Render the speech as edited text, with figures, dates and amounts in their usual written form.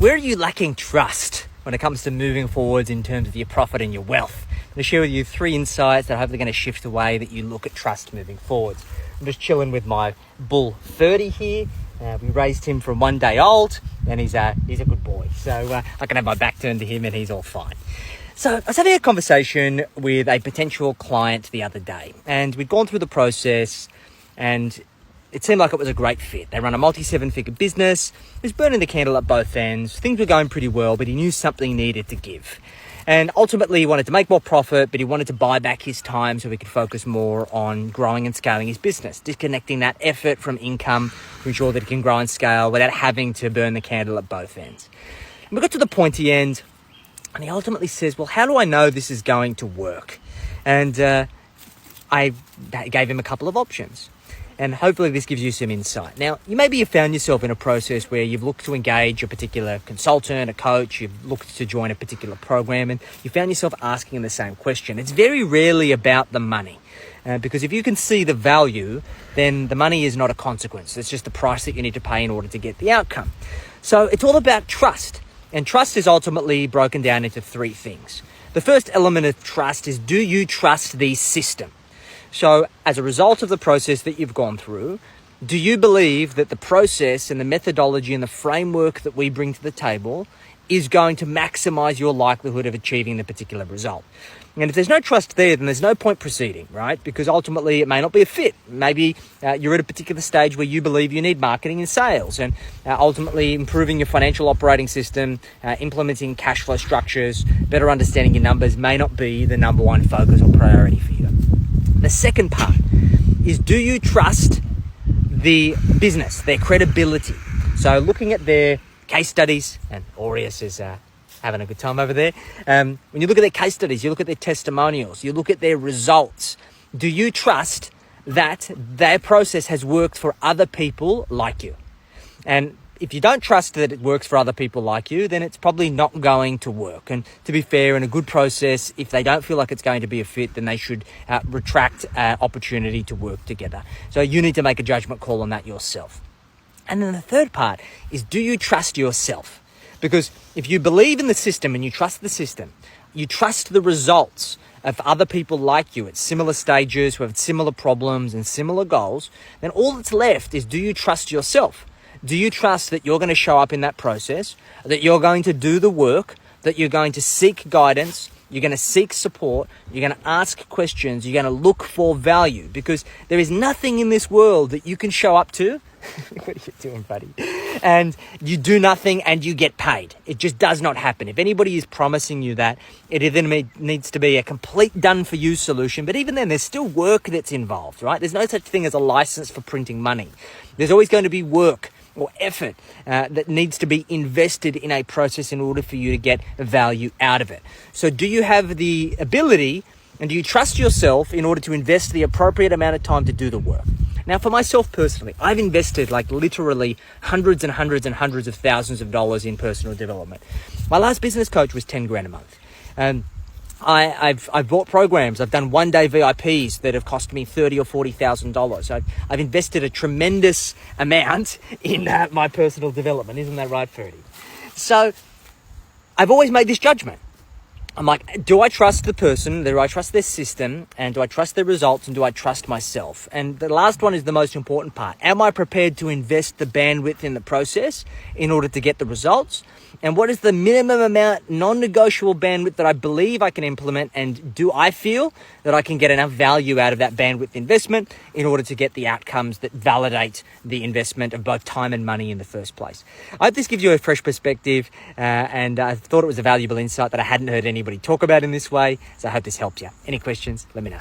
Where are you lacking trust when it comes to moving forwards in terms of your profit and your wealth? I'm going to share with you 3 insights that are hopefully going to shift the way that you look at trust moving forwards. I'm just chilling with my bull 30 here. We raised him from 1 day old, and he's a good boy. So I can have my back turned to him and he's all fine. So I was having a conversation with a potential client the other day, and we'd gone through the process and it seemed like it was a great fit. They run a multi-7-figure business. He was burning the candle at both ends. Things were going pretty well, but he knew something needed to give. And ultimately, he wanted to make more profit, but he wanted to buy back his time so he could focus more on growing and scaling his business, disconnecting that effort from income to ensure that he can grow and scale without having to burn the candle at both ends. And we got to the pointy end, and he ultimately says, well, how do I know this is going to work? And I gave him a couple of options. And hopefully this gives you some insight. Now, maybe you found yourself in a process where you've looked to engage a particular consultant, a coach, you've looked to join a particular program, and you found yourself asking the same question. It's very rarely about the money, because if you can see the value, then the money is not a consequence. It's just the price that you need to pay in order to get the outcome. So it's all about trust. And trust is ultimately broken down into 3 things. The first element of trust is, do you trust the system? So as a result of the process that you've gone through, do you believe that the process and the methodology and the framework that we bring to the table is going to maximize your likelihood of achieving the particular result? And if there's no trust there, then there's no point proceeding, right? Because ultimately it may not be a fit. Maybe you're at a particular stage where you believe you need marketing and sales, and ultimately improving your financial operating system, implementing cash flow structures, better understanding your numbers may not be the number one focus or priority for you. The second part is, do you trust the business, their credibility? So looking at their case studies, and Aureus is having a good time over there. When you look at their case studies, you look at their testimonials, you look at their results, do you trust that their process has worked for other people like you? And if you don't trust that it works for other people like you, then it's probably not going to work. And to be fair, in a good process, if they don't feel like it's going to be a fit, then they should retract opportunity to work together. So you need to make a judgment call on that yourself. And then the third part is, do you trust yourself? Because if you believe in the system and you trust the system, you trust the results of other people like you at similar stages who have similar problems and similar goals, then all that's left is, do you trust yourself? Do you trust that you're going to show up in that process, that you're going to do the work, that you're going to seek guidance, you're going to seek support, you're going to ask questions, you're going to look for value? Because there is nothing in this world that you can show up to. What are you doing, buddy? And you do nothing and you get paid. It just does not happen. If anybody is promising you that, it either needs to be a complete done-for-you solution, but even then, there's still work that's involved, right? There's no such thing as a license for printing money. There's always going to be work or effort that needs to be invested in a process in order for you to get value out of it. So do you have the ability and do you trust yourself in order to invest the appropriate amount of time to do the work? Now, for myself personally, I've invested like literally hundreds and hundreds and hundreds of thousands of dollars in personal development. My last business coach was 10 grand a month. I've bought programs. I've done 1-day VIPs that have cost me $30,000 or $40,000. I've invested a tremendous amount in my personal development. Isn't that right, Ferdy? So I've always made this judgment. I'm like, do I trust the person? Do I trust their system? And do I trust their results? And do I trust myself? And the last one is the most important part. Am I prepared to invest the bandwidth in the process in order to get the results? And what is the minimum amount, non-negotiable bandwidth that I believe I can implement? And do I feel that I can get enough value out of that bandwidth investment in order to get the outcomes that validate the investment of both time and money in the first place? I hope this gives you a fresh perspective, and I thought it was a valuable insight that I hadn't heard anybody talk about in this way. So I hope this helped you. Any questions? Let me know.